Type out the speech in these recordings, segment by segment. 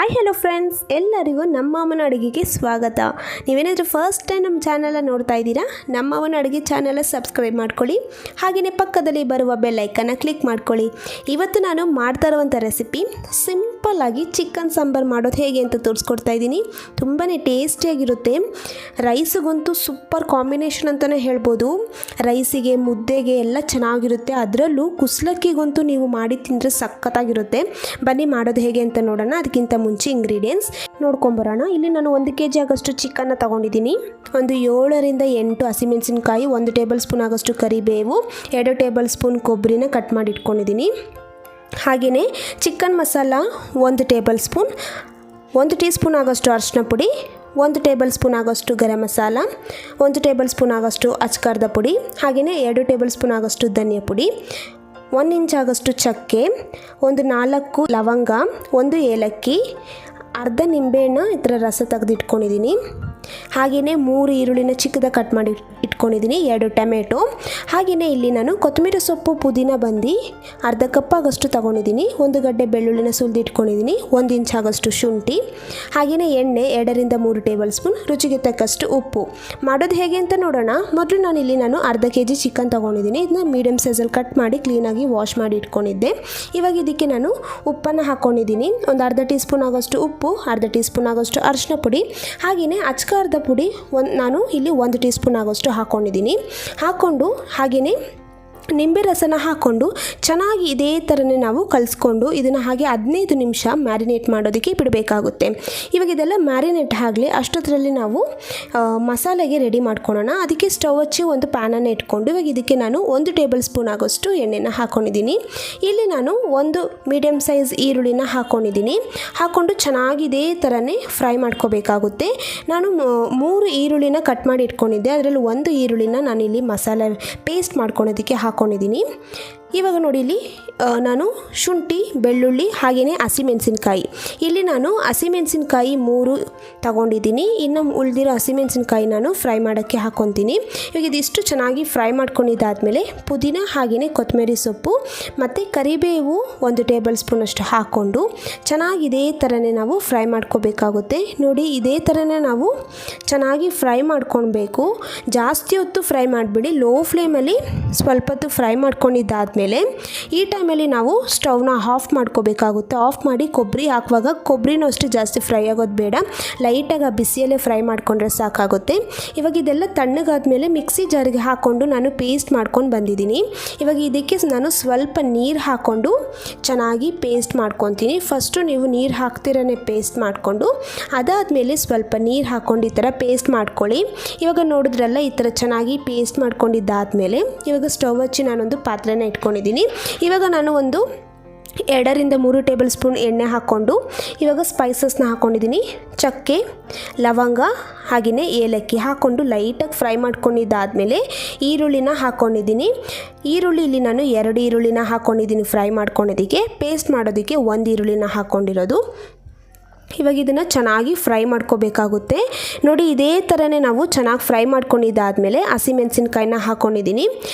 Hi hello friends, ಎಲ್ಲರಿಗೂ ನಮ್ಮ ಅಮ್ಮನ ಅಡುಗೆಗೆ ಸ್ವಾಗತ. ನೀವೇನಾದರೂ ಫಸ್ಟ್ ಟೈಮ್ ನಮ್ಮ ಚಾನಲ್ ನೋಡ್ತಾ ಇದ್ದೀರಾ, ನಮ್ಮ ಅಮ್ಮನ ಅಡುಗೆ ಚಾನಲ್ ಸಬ್ಸ್ಕ್ರೈಬ್ ಮಾಡ್ಕೊಳ್ಳಿ. ಹಾಗೆಯೇ ಪಕ್ಕದಲ್ಲಿ ಬರುವ ಬೆಲ್ ಐಕನ್ನ ಕ್ಲಿಕ್ ಮಾಡ್ಕೊಳ್ಳಿ. ಇವತ್ತು ನಾನು ಮಾಡ್ತಾ ಇರುವಂಥ ರೆಸಿಪಿ ಸಿಂಪಲ್ ಆಗಿ ಚಿಕನ್ ಸಾಂಬಾರ್ ಮಾಡೋದು ಹೇಗೆ ಅಂತ ತೋರಿಸ್ಕೊಡ್ತಾ ಇದ್ದೀನಿ. ತುಂಬಾ ಟೇಸ್ಟಿಯಾಗಿರುತ್ತೆ. ರೈಸಿಗಂತೂ ಸೂಪರ್ ಕಾಂಬಿನೇಷನ್ ಅಂತಲೇ ಹೇಳ್ಬೋದು. ರೈಸಿಗೆ, ಮುದ್ದೆಗೆ ಎಲ್ಲ ಚೆನ್ನಾಗಿರುತ್ತೆ. ಅದರಲ್ಲೂ ಕುಸ್ಲಕ್ಕಿಗಂತೂ ನೀವು ಮಾಡಿ ತಿಂದರೆ ಸಖತ್ತಾಗಿರುತ್ತೆ. ಬನ್ನಿ ಮಾಡೋದು ಹೇಗೆ ಅಂತ ನೋಡೋಣ. ಅದಕ್ಕಿಂತ ಮುಂಚೆ ಇಂಗ್ರೀಡಿಯೆಂಟ್ಸ್ ನೋಡ್ಕೊಂಬರೋಣ. ಇಲ್ಲಿ ನಾನು 1 kg ಆಗಷ್ಟು ಚಿಕನ್ನ ತಗೊಂಡಿದ್ದೀನಿ. ಒಂದು 7 ರಿಂದ 8 ಹಸಿಮೆಣಸಿನಕಾಯಿ, 1 ಟೇಬಲ್ ಸ್ಪೂನ್ ಆಗಷ್ಟು ಕರಿಬೇವು, 2 ಟೇಬಲ್ ಸ್ಪೂನ್ ಕೊಬ್ಬರಿನ ಕಟ್ ಮಾಡಿ ಇಟ್ಕೊಂಡಿದ್ದೀನಿ. ಹಾಗೆಯೇ chicken masala 1 tablespoon, 1 teaspoon ಆಗಷ್ಟು ಅರಿಶಿನ ಪುಡಿ, 1 ಟೇಬಲ್ ಸ್ಪೂನ್ ಆಗಷ್ಟು ಗರಂ ಮಸಾಲ, 1 ಟೇಬಲ್ ಸ್ಪೂನ್ ಆಗಷ್ಟು ಅಚ್ಕಾರದ ಪುಡಿ, ಹಾಗೆಯೇ 2 ಟೇಬಲ್ ಸ್ಪೂನ್ ಆಗಷ್ಟು ಧನಿಯಾ ಪುಡಿ, 1 ಇಂಚ್ ಆಗಷ್ಟು ಚಕ್ಕೆ, ಒಂದು 4 ಲವಂಗ, 1 ಏಲಕ್ಕಿ, ಅರ್ಧ ನಿಂಬೆಹಣ್ಣು ಈ ಥರ ರಸ ತೆಗೆದು ಇಟ್ಕೊಂಡಿದ್ದೀನಿ. ಹಾಗೆಯೇ 3 ಈರುಳ್ಳಿನ ಚಿಕ್ಕದಾಗಿ ಕಟ್ ಮಾಡಿ ಇಟ್ಕೊಂಡಿದ್ದೀನಿ, 2 ಟೊಮೆಟೊ. ಹಾಗೆಯೇ ಇಲ್ಲಿ ನಾನು ಕೊತ್ತಂಬರಿ ಸೊಪ್ಪು, ಪುದೀನ ಬಂದು ಅರ್ಧ ಕಪ್ ಆಗಷ್ಟು ತೊಗೊಂಡಿದ್ದೀನಿ, 1 ಗಡ್ಡೆ ಬೆಳ್ಳುಳ್ಳಿನ ಸುಲಿದು ಇಟ್ಕೊಂಡಿದ್ದೀನಿ, 1 ಇಂಚ್ ಆಗಷ್ಟು ಶುಂಠಿ. ಹಾಗೆಯೇ ಎಣ್ಣೆ 2 ರಿಂದ 3 ಟೇಬಲ್ ಸ್ಪೂನ್, ರುಚಿಗೆ ತಕ್ಕಷ್ಟು ಉಪ್ಪು. ಮಾಡೋದು ಹೇಗೆ ಅಂತ ನೋಡೋಣ. ಮೊದಲು ನಾನು ಅರ್ಧ kg ಚಿಕನ್ ತೊಗೊಂಡಿದ್ದೀನಿ. ಇದನ್ನ ಮೀಡಿಯಮ್ ಸೈಜಲ್ಲಿ ಕಟ್ ಮಾಡಿ ಕ್ಲೀನಾಗಿ ವಾಶ್ ಮಾಡಿ ಇಟ್ಕೊಂಡಿದ್ದೆ. ಇವಾಗ ಇದಕ್ಕೆ ನಾನು ಉಪ್ಪನ್ನು ಹಾಕ್ಕೊಂಡಿದ್ದೀನಿ. ಒಂದು ಅರ್ಧ ಟೀ ಸ್ಪೂನ್ ಆಗಷ್ಟು ಉಪ್ಪು, ಅರ್ಧ ಟೀ ಸ್ಪೂನ್ ಆಗಷ್ಟು ಅರಿಶಿನ ಪುಡಿ, ಹಾಗೆಯೇ ಅಚ್ಕಾರದ ಪುಡಿ ನಾನು ಇಲ್ಲಿ 1 ಟೀ ಸ್ಪೂನ್ ಆಗೋಷ್ಟು ಹಾಕ್ಕೊಂಡಿದ್ದೀನಿ. ಹಾಕ್ಕೊಂಡು ಹಾಗೆಯೇ ನಿಂಬೆ ರಸನ ಹಾಕ್ಕೊಂಡು ಚೆನ್ನಾಗಿ ಇದೇ ಥರನೇ ನಾವು ಕಲಿಸ್ಕೊಂಡು ಇದನ್ನು ಹಾಗೆ 15 ನಿಮಿಷ ಮ್ಯಾರಿನೇಟ್ ಮಾಡೋದಕ್ಕೆ ಬಿಡಬೇಕಾಗುತ್ತೆ. ಇವಾಗ ಇದೆಲ್ಲ ಮ್ಯಾರಿನೇಟ್ ಆಗಲಿ, ಅಷ್ಟೊತ್ತರಲ್ಲಿ ನಾವು ಮಸಾಲೆಗೆ ರೆಡಿ ಮಾಡ್ಕೊಳ್ಳೋಣ. ಅದಕ್ಕೆ ಸ್ಟವ್ ಹಚ್ಚಿ ಒಂದು ಪ್ಯಾನನ್ನು ಇಟ್ಕೊಂಡು ಇವಾಗ ಇದಕ್ಕೆ ನಾನು 1 ಟೇಬಲ್ ಸ್ಪೂನ್ ಆಗೋಷ್ಟು ಎಣ್ಣೆನ ಹಾಕ್ಕೊಂಡಿದ್ದೀನಿ. ಇಲ್ಲಿ ನಾನು 1 ಮೀಡಿಯಮ್ ಸೈಜ್ ಈರುಳ್ಳಿನ ಹಾಕ್ಕೊಂಡಿದ್ದೀನಿ. ಹಾಕ್ಕೊಂಡು ಚೆನ್ನಾಗಿ ಇದೇ ಥರನೇ ಫ್ರೈ ಮಾಡ್ಕೋಬೇಕಾಗುತ್ತೆ. ನಾನು 3 ಈರುಳ್ಳಿನ ಕಟ್ ಮಾಡಿ ಇಟ್ಕೊಂಡಿದ್ದೆ. ಅದರಲ್ಲಿ 1 ಈರುಳ್ಳಿನ ನಾನಿಲ್ಲಿ ಮಸಾಲೆ ಪೇಸ್ಟ್ ಮಾಡ್ಕೊಳೋದಕ್ಕೆ ಹಾಕ್ಕೊಂಡಿದ್ದೀನಿ. ಇವಾಗ ನೋಡಿ, ಇಲ್ಲಿ ನಾನು ಶುಂಠಿ, ಬೆಳ್ಳುಳ್ಳಿ, ಹಾಗೆಯೇ ಹಸಿಮೆಣಸಿನ್ಕಾಯಿ, ಇಲ್ಲಿ ನಾನು ಹಸಿಮೆಣಸಿನ್ಕಾಯಿ 3 ತಗೊಂಡಿದ್ದೀನಿ. ಇನ್ನು ಉಳಿದಿರೋ ಹಸಿಮೆಣಸಿನ್ಕಾಯಿ ನಾನು ಫ್ರೈ ಮಾಡೋಕ್ಕೆ ಹಾಕ್ಕೊತೀನಿ. ಇವಾಗ ಇದಿಷ್ಟು ಚೆನ್ನಾಗಿ ಫ್ರೈ ಮಾಡ್ಕೊಂಡಿದ್ದಾದಮೇಲೆ ಪುದೀನ, ಹಾಗೆಯೇ ಕೊತ್ತಂಬರಿ ಸೊಪ್ಪು ಮತ್ತು ಕರಿಬೇವು 1 ಟೇಬಲ್ ಸ್ಪೂನ್ ಅಷ್ಟು ಹಾಕ್ಕೊಂಡು ಚೆನ್ನಾಗಿ ಇದೇ ಥರನೇ ನಾವು ಫ್ರೈ ಮಾಡ್ಕೋಬೇಕಾಗುತ್ತೆ. ನೋಡಿ, ಇದೇ ಥರನೇ ನಾವು ಚೆನ್ನಾಗಿ ಫ್ರೈ ಮಾಡ್ಕೊಳ್ಬೇಕು. ಜಾಸ್ತಿ ಹೊತ್ತು ಫ್ರೈ ಮಾಡಿಬಿಡಿ, ಲೋ ಫ್ಲೇಮಲ್ಲಿ ಸ್ವಲ್ಪ ಹೊತ್ತು ಫ್ರೈ ಮಾಡ್ಕೊಂಡಿದ್ದಾದಮೇಲೆ ಈ ಟೈಮಲ್ಲಿ ನಾವು ಸ್ಟವ್ನ ಆಫ್ ಮಾಡ್ಕೋಬೇಕಾಗುತ್ತೆ. ಆಫ್ ಮಾಡಿ ಕೊಬ್ಬರಿ ಹಾಕುವಾಗ ಕೊಬ್ಬರಿನೂ ಅಷ್ಟು ಜಾಸ್ತಿ ಫ್ರೈ ಆಗೋದು ಬೇಡ, ಲೈಟಾಗಿ ಆ ಬಿಸಿಯಲ್ಲೇ ಫ್ರೈ ಮಾಡ್ಕೊಂಡ್ರೆ ಸಾಕಾಗುತ್ತೆ. ಇವಾಗ ಇದೆಲ್ಲ ತಣ್ಣಗಾದ್ಮೇಲೆ ಮಿಕ್ಸಿ ಜಾರಿಗೆ ಹಾಕ್ಕೊಂಡು ನಾನು ಪೇಸ್ಟ್ ಮಾಡ್ಕೊಂಡು ಬಂದಿದ್ದೀನಿ. ಇವಾಗ ಇದಕ್ಕೆ ನಾನು ಸ್ವಲ್ಪ ನೀರು ಹಾಕ್ಕೊಂಡು ಚೆನ್ನಾಗಿ ಪೇಸ್ಟ್ ಮಾಡ್ಕೊತೀನಿ. ಫಸ್ಟು ನೀವು ನೀರು ಹಾಕ್ತಿರೇ ಪೇಸ್ಟ್ ಮಾಡಿಕೊಂಡು ಅದಾದಮೇಲೆ ಸ್ವಲ್ಪ ನೀರು ಹಾಕ್ಕೊಂಡು ಈ ಥರ ಪೇಸ್ಟ್ ಮಾಡ್ಕೊಳ್ಳಿ. ಇವಾಗ ನೋಡಿದ್ರಲ್ಲ, ಈ ಥರ ಚೆನ್ನಾಗಿ ಪೇಸ್ಟ್ ಮಾಡ್ಕೊಂಡಿದ್ದಾದಮೇಲೆ ಇವಾಗ ಸ್ಟವ್ ಹಚ್ಚಿ ನಾನೊಂದು ಪಾತ್ರೆನ ಇಟ್ಕೊಂಡಿದ್ದೀನಿ. ಇವಾಗ ನಾನು ಒಂದು 2 ರಿಂದ 3 ಟೇಬಲ್ ಸ್ಪೂನ್ ಎಣ್ಣೆ ಹಾಕ್ಕೊಂಡು ಇವಾಗ ಸ್ಪೈಸಸ್ನ ಹಾಕ್ಕೊಂಡಿದ್ದೀನಿ. ಚಕ್ಕೆ, ಲವಂಗ, ಹಾಗೆಯೇ ಏಲಕ್ಕಿ ಹಾಕ್ಕೊಂಡು ಲೈಟಾಗಿ ಫ್ರೈ ಮಾಡ್ಕೊಂಡಿದ್ದಾದಮೇಲೆ ಈರುಳ್ಳಿನ ಹಾಕ್ಕೊಂಡಿದ್ದೀನಿ. ಈರುಳ್ಳಿ ಇಲ್ಲಿ ನಾನು 2 ಈರುಳ್ಳಿನ ಹಾಕ್ಕೊಂಡಿದ್ದೀನಿ ಫ್ರೈ ಮಾಡ್ಕೊಳೋದಕ್ಕೆ. ಪೇಸ್ಟ್ ಮಾಡೋದಕ್ಕೆ 1 ಈರುಳ್ಳಿನ ಹಾಕ್ಕೊಂಡಿರೋದು. ಇವಾಗ ಇದನ್ನು ಚೆನ್ನಾಗಿ ಫ್ರೈ ಮಾಡ್ಕೋಬೇಕಾಗುತ್ತೆ. ನೋಡಿ, ಇದೇ ಥರನೇ ನಾವು ಚೆನ್ನಾಗಿ ಫ್ರೈ ಮಾಡ್ಕೊಂಡಿದ್ದಾದಮೇಲೆ ಹಸಿಮೆಣಸಿನ್ಕಾಯಿನ ಹಾಕ್ಕೊಂಡಿದ್ದೀನಿ.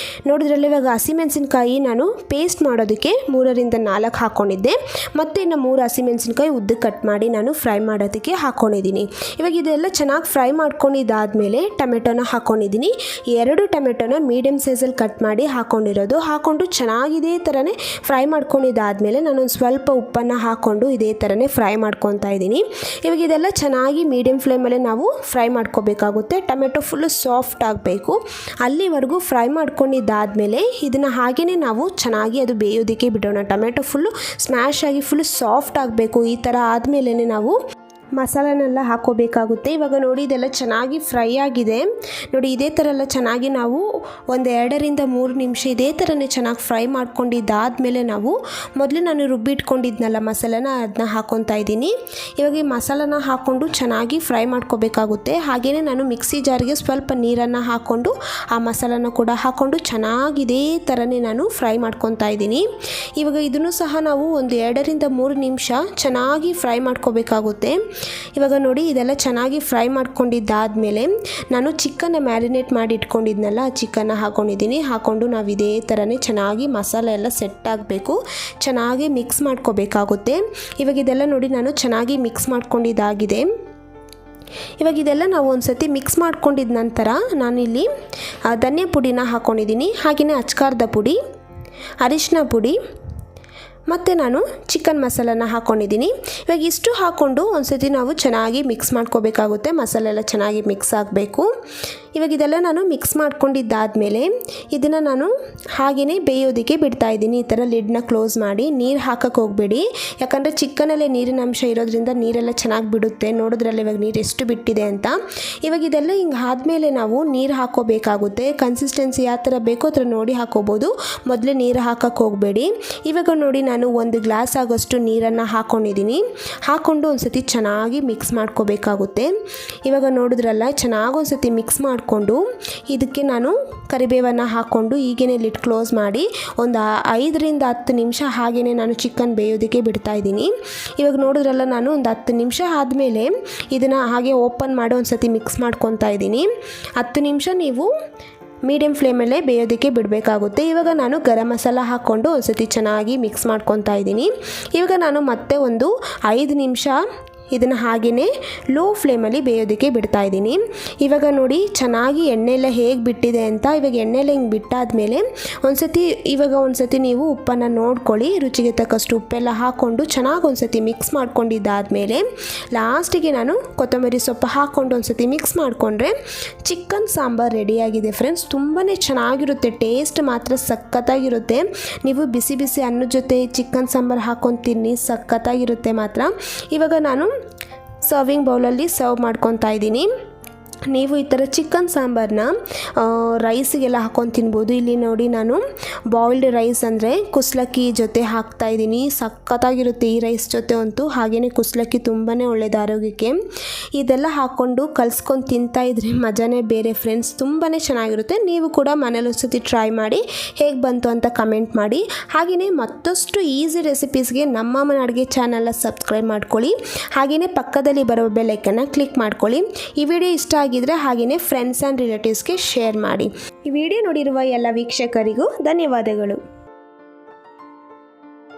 ನೋಡಿದ್ರಲ್ಲಿ ಇವಾಗ ಹಸಿಮೆಣಸಿನ್ಕಾಯಿ ನಾನು ಪೇಸ್ಟ್ ಮಾಡೋದಕ್ಕೆ 3 ರಿಂದ 4 ಹಾಕ್ಕೊಂಡಿದ್ದೆ. ಮತ್ತು ಇನ್ನು 3 ಹಸಿಮೆಣಸಿನ್ಕಾಯಿ ಉದ್ದ ಕಟ್ ಮಾಡಿ ನಾನು ಫ್ರೈ ಮಾಡೋದಕ್ಕೆ ಹಾಕ್ಕೊಂಡಿದ್ದೀನಿ. ಇವಾಗ ಇದೆಲ್ಲ ಚೆನ್ನಾಗಿ ಫ್ರೈ ಮಾಡ್ಕೊಂಡಿದ್ದಾದಮೇಲೆ ಟೊಮೆಟೊನ ಹಾಕ್ಕೊಂಡಿದ್ದೀನಿ. 2 ಟೊಮೆಟೊನ ಮೀಡಿಯಮ್ ಸೈಜಲ್ಲಿ ಕಟ್ ಮಾಡಿ ಹಾಕ್ಕೊಂಡಿರೋದು. ಹಾಕ್ಕೊಂಡು ಚೆನ್ನಾಗಿ ಇದೇ ಥರನೇ ಫ್ರೈ ಮಾಡ್ಕೊಂಡಿದ್ದಾದಮೇಲೆ ನಾನೊಂದು ಸ್ವಲ್ಪ ಉಪ್ಪನ್ನು ಹಾಕ್ಕೊಂಡು ಇದೇ ಥರನೇ ಫ್ರೈ ಮಾಡ್ಕೊತಾ ಇದ್ದೀನಿ. ಇವಾಗ ಇದೆಲ್ಲ ಚೆನ್ನಾಗಿ ಮೀಡಿಯಂ ಫ್ಲೇಮಲ್ಲೇ ನಾವು ಫ್ರೈ ಮಾಡ್ಕೋಬೇಕಾಗುತ್ತೆ. ಟೊಮೆಟೊ ಫುಲ್ಲು ಸಾಫ್ಟ್ ಆಗಬೇಕು, ಅಲ್ಲಿವರೆಗೂ ಫ್ರೈ ಮಾಡ್ಕೊಂಡಿದ್ದಾದಮೇಲೆ ಇದನ್ನು ಹಾಗೆಯೇ ನಾವು ಚೆನ್ನಾಗಿ ಅದು ಬೇಯೋದಕ್ಕೆ ಬಿಡೋಣ. ಟೊಮೆಟೊ ಫುಲ್ಲು ಸ್ಮ್ಯಾಶ್ ಆಗಿ ಫುಲ್ಲು ಸಾಫ್ಟ್ ಆಗಬೇಕು. ಈ ಥರ ಆದಮೇಲೆ ನಾವು ಮಸಾಲನೆಲ್ಲ ಹಾಕ್ಕೋಬೇಕಾಗುತ್ತೆ. ಇವಾಗ ನೋಡಿ, ಇದೆಲ್ಲ ಚೆನ್ನಾಗಿ ಫ್ರೈ ಆಗಿದೆ. ನೋಡಿ, ಇದೇ ಥರ ಎಲ್ಲ ಚೆನ್ನಾಗಿ ನಾವು ಒಂದು 2 ರಿಂದ 3 ನಿಮಿಷ ಇದೇ ಥರನೇ ಚೆನ್ನಾಗಿ ಫ್ರೈ ಮಾಡ್ಕೊಂಡಿದ್ದಾದಮೇಲೆ ನಾವು ಮೊದಲು ನಾನು ರುಬ್ಬಿಟ್ಕೊಂಡಿದ್ನಲ್ಲ ಮಸಾಲನ, ಅದನ್ನ ಹಾಕ್ಕೊತಾ ಇದ್ದೀನಿ. ಇವಾಗ ಈ ಮಸಾಲನ ಹಾಕ್ಕೊಂಡು ಚೆನ್ನಾಗಿ ಫ್ರೈ ಮಾಡ್ಕೋಬೇಕಾಗುತ್ತೆ. ಹಾಗೆಯೇ ನಾನು ಮಿಕ್ಸಿ ಜಾರಿಗೆ ಸ್ವಲ್ಪ ನೀರನ್ನು ಹಾಕ್ಕೊಂಡು ಆ ಮಸಾಲನ ಕೂಡ ಹಾಕ್ಕೊಂಡು ಚೆನ್ನಾಗಿ ಇದೇ ಥರನೇ ನಾನು ಫ್ರೈ ಮಾಡ್ಕೊತಾ ಇದ್ದೀನಿ. ಇವಾಗ ಇದನ್ನು ಸಹ ನಾವು ಒಂದು 2 ರಿಂದ 3 ನಿಮಿಷ ಚೆನ್ನಾಗಿ ಫ್ರೈ ಮಾಡ್ಕೋಬೇಕಾಗುತ್ತೆ. ಇವಾಗ ನೋಡಿ ಇದೆಲ್ಲ ಚೆನ್ನಾಗಿ ಫ್ರೈ ಮಾಡ್ಕೊಂಡಿದ್ದಾದಮೇಲೆ ನಾನು ಚಿಕನ್ನ ಮ್ಯಾರಿನೇಟ್ ಮಾಡಿ ಇಟ್ಕೊಂಡಿದ್ನಲ್ಲ ಆ ಚಿಕನ್ನ ಹಾಕ್ಕೊಂಡಿದ್ದೀನಿ. ಹಾಕ್ಕೊಂಡು ನಾವು ಇದೇ ಥರನೇ ಚೆನ್ನಾಗಿ ಮಸಾಲೆ ಎಲ್ಲ ಸೆಟ್ ಆಗಬೇಕು, ಚೆನ್ನಾಗಿ ಮಿಕ್ಸ್ ಮಾಡ್ಕೋಬೇಕಾಗುತ್ತೆ. ಇವಾಗ ಇದೆಲ್ಲ ನೋಡಿ ನಾನು ಚೆನ್ನಾಗಿ ಮಿಕ್ಸ್ ಮಾಡ್ಕೊಂಡಿದ್ದಾಗಿದೆ. ಇವಾಗ ಇದೆಲ್ಲ ನಾವು ಒಂದು ಸತಿ ಮಿಕ್ಸ್ ಮಾಡ್ಕೊಂಡಿದ್ದ ನಂತರ ನಾನಿಲ್ಲಿ ಧನಿಯಾ ಪುಡಿನ ಹಾಕ್ಕೊಂಡಿದ್ದೀನಿ, ಹಾಗೆಯೇ ಅಚ್ಕಾರದ ಪುಡಿ, ಅರಿಶಿನ ಪುಡಿ ಮತ್ತು ನಾನು ಚಿಕನ್ ಮಸಾಲನ ಹಾಕ್ಕೊಂಡಿದ್ದೀನಿ. ಇವಾಗ ಇಷ್ಟು ಹಾಕ್ಕೊಂಡು ಒಂದು ಸತಿ ನಾವು ಚೆನ್ನಾಗಿ ಮಿಕ್ಸ್ ಮಾಡ್ಕೋಬೇಕಾಗುತ್ತೆ. ಮಸಾಲೆ ಎಲ್ಲ ಚೆನ್ನಾಗಿ ಮಿಕ್ಸ್ ಆಗಬೇಕು. ಇವಾಗ ಇದೆಲ್ಲ ನಾನು ಮಿಕ್ಸ್ ಮಾಡ್ಕೊಂಡಿದ್ದಾದಮೇಲೆ ಇದನ್ನು ನಾನು ಹಾಗೆಯೇ ಬೇಯೋದಕ್ಕೆ ಬಿಡ್ತಾಯಿದ್ದೀನಿ. ಈ ಥರ ಲಿಡ್ನ ಕ್ಲೋಸ್ ಮಾಡಿ, ನೀರು ಹಾಕಕ್ಕೆ ಹೋಗಬೇಡಿ, ಯಾಕಂದರೆ ಚಿಕನಲ್ಲೇ ನೀರಿನ ಅಂಶ ಇರೋದ್ರಿಂದ ನೀರೆಲ್ಲ ಚೆನ್ನಾಗಿ ಬಿಡುತ್ತೆ. ನೋಡಿದ್ರಲ್ಲ ಇವಾಗ ನೀರು ಎಷ್ಟು ಬಿಟ್ಟಿದೆ ಅಂತ. ಇವಾಗ ಇದೆಲ್ಲ ಹಿಂಗೆ ಆದಮೇಲೆ ನಾವು ನೀರು ಹಾಕೋಬೇಕಾಗುತ್ತೆ. ಕನ್ಸಿಸ್ಟೆನ್ಸಿ ಯಾವ ಥರ ಬೇಕೋ ಆ ಥರ ನೋಡಿ ಹಾಕೋಬೋದು, ಮೊದಲೇ ನೀರು ಹಾಕಕ್ಕೆ ಹೋಗಬೇಡಿ. ಇವಾಗ ನೋಡಿ ನಾನು 1 ಗ್ಲಾಸ್ ಆಗೋಷ್ಟು ನೀರನ್ನು ಹಾಕ್ಕೊಂಡಿದ್ದೀನಿ. ಹಾಕ್ಕೊಂಡು ಒಂದು ಸತಿ ಚೆನ್ನಾಗಿ ಮಿಕ್ಸ್ ಮಾಡ್ಕೋಬೇಕಾಗುತ್ತೆ. ಇವಾಗ ನೋಡಿದ್ರಲ್ಲ ಚೆನ್ನಾಗಿ ಒಂದು ಸತಿ ಮಿಕ್ಸ್ ಮಾಡಿಕೊಂಡು ಇದಕ್ಕೆ ನಾನು ಕರಿಬೇವನ್ನು ಹಾಕ್ಕೊಂಡು ಈಗೇನೆ ಲಿಡ್ ಕ್ಲೋಸ್ ಮಾಡಿ ಒಂದು 5 ರಿಂದ 10 ನಿಮಿಷ ಹಾಗೆಯೇ ನಾನು ಚಿಕನ್ ಬೇಯೋದಕ್ಕೆ ಬಿಡ್ತಾಯಿದ್ದೀನಿ. ಇವಾಗ ನೋಡಿದ್ರಲ್ಲ ನಾನು ಒಂದು 10 ನಿಮಿಷ ಆದಮೇಲೆ ಇದನ್ನು ಹಾಗೆ ಓಪನ್ ಮಾಡಿ ಒಂದು ಸತಿ ಮಿಕ್ಸ್ ಮಾಡ್ಕೊತಾ ಇದ್ದೀನಿ. 10 ನಿಮಿಷ ನೀವು ಮೀಡಿಯಮ್ ಫ್ಲೇಮಲ್ಲೇ ಬೇಯೋದಕ್ಕೆ ಬಿಡಬೇಕಾಗುತ್ತೆ. ಇವಾಗ ನಾನು ಗರಂ ಮಸಾಲ ಹಾಕ್ಕೊಂಡು ಒಂದು ಸತಿ ಚೆನ್ನಾಗಿ ಮಿಕ್ಸ್ ಮಾಡ್ಕೊತಾ ಇದ್ದೀನಿ. ಇವಾಗ ನಾನು ಮತ್ತೆ ಒಂದು 5 ನಿಮಿಷ ಇದನ್ನು ಹಾಗೆಯೇ ಲೋ ಫ್ಲೇಮಲ್ಲಿ ಬೇಯೋದಕ್ಕೆ ಬಿಡ್ತಾಯಿದ್ದೀನಿ. ಇವಾಗ ನೋಡಿ ಚೆನ್ನಾಗಿ ಎಣ್ಣೆ ಎಲ್ಲ ಹೇಗೆ ಬಿಟ್ಟಿದೆ ಅಂತ. ಇವಾಗ ಎಣ್ಣೆ ಎಲ್ಲ ಹಿಂಗೆ ಬಿಟ್ಟಾದಮೇಲೆ ಒಂದು ಸತಿ ನೀವು ಉಪ್ಪನ್ನು ನೋಡ್ಕೊಳ್ಳಿ. ರುಚಿಗೆ ತಕ್ಕಷ್ಟು ಉಪ್ಪೆಲ್ಲ ಹಾಕ್ಕೊಂಡು ಚೆನ್ನಾಗಿ ಒಂದು ಸತಿ ಮಿಕ್ಸ್ ಮಾಡ್ಕೊಂಡಿದ್ದಾದಮೇಲೆ ಲಾಸ್ಟಿಗೆ ನಾನು ಕೊತ್ತಂಬರಿ ಸೊಪ್ಪು ಹಾಕ್ಕೊಂಡು ಒಂದು ಸತಿ ಮಿಕ್ಸ್ ಮಾಡಿಕೊಂಡ್ರೆ ಚಿಕನ್ ಸಾಂಬಾರ್ ರೆಡಿಯಾಗಿದೆ ಫ್ರೆಂಡ್ಸ್. ತುಂಬಾ ಚೆನ್ನಾಗಿರುತ್ತೆ, ಟೇಸ್ಟ್ ಮಾತ್ರ ಸಖತ್ತಾಗಿರುತ್ತೆ. ನೀವು ಬಿಸಿ ಬಿಸಿ ಅನ್ನದ ಜೊತೆ ಚಿಕನ್ ಸಾಂಬಾರ್ ಹಾಕ್ಕೊಂಡು ತಿನ್ನಿ, ಸಖತ್ತಾಗಿರುತ್ತೆ ಮಾತ್ರ. ಇವಾಗ ನಾನು ಸರ್ವಿಂಗ್ ಬೌಲಲ್ಲಿ ಸರ್ವ್ ಮಾಡ್ಕೊತಾ ಇದ್ದೀನಿ. ನೀವು ಈ ಥರ ಚಿಕನ್ ಸಾಂಬಾರನ್ನ ರೈಸಿಗೆಲ್ಲ ಹಾಕ್ಕೊಂಡು ತಿನ್ಬೋದು. ಇಲ್ಲಿ ನೋಡಿ ನಾನು ಬಾಯ್ಲ್ಡ್ ರೈಸ್ ಅಂದರೆ ಕುಸ್ಲಕ್ಕಿ ಜೊತೆ ಹಾಕ್ತಾಯಿದ್ದೀನಿ. ಸಖತ್ತಾಗಿರುತ್ತೆ ಈ ರೈಸ್ ಜೊತೆ ಅಂತೂ. ಹಾಗೆಯೇ ಕುಸ್ಲಕ್ಕಿ ತುಂಬಾ ಒಳ್ಳೆಯದು ಆರೋಗ್ಯಕ್ಕೆ. ಇದೆಲ್ಲ ಹಾಕ್ಕೊಂಡು ಕಲಿಸ್ಕೊಂಡು ತಿಂತಾಯಿದ್ರೆ ಮಜಾನೇ ಬೇರೆ ಫ್ರೆಂಡ್ಸ್, ತುಂಬಾ ಚೆನ್ನಾಗಿರುತ್ತೆ. ನೀವು ಕೂಡ ಮನೇಲಿ ಒಂದ್ಸತಿ ಟ್ರೈ ಮಾಡಿ ಹೇಗೆ ಬಂತು ಅಂತ ಕಮೆಂಟ್ ಮಾಡಿ. ಹಾಗೆಯೇ ಮತ್ತಷ್ಟು ಈಸಿ ರೆಸಿಪೀಸ್ಗೆ ನಮ್ಮ ಅಮ್ಮನ ಅಡುಗೆ ಚಾನಲ್ನ ಸಬ್ಸ್ಕ್ರೈಬ್ ಮಾಡ್ಕೊಳ್ಳಿ. ಹಾಗೆಯೇ ಪಕ್ಕದಲ್ಲಿ ಬರೋ ಬೆಲ್ ಐಕನ್ನ ಕ್ಲಿಕ್ ಮಾಡ್ಕೊಳ್ಳಿ. ಈ ವಿಡಿಯೋ ಇಷ್ಟ ಆಗಿದ್ರೆ ಹಾಗೆಯೇ ಫ್ರೆಂಡ್ಸ್ ಆ್ಯಂಡ್ ರಿಲೇಟಿವ್ಸ್ಗೆ ಶೇರ್ ಮಾಡಿ. ಈ ವಿಡಿಯೋ ನೋಡಿರುವ ಎಲ್ಲ ವೀಕ್ಷಕರಿಗೂ ಧನ್ಯವಾದಗಳು.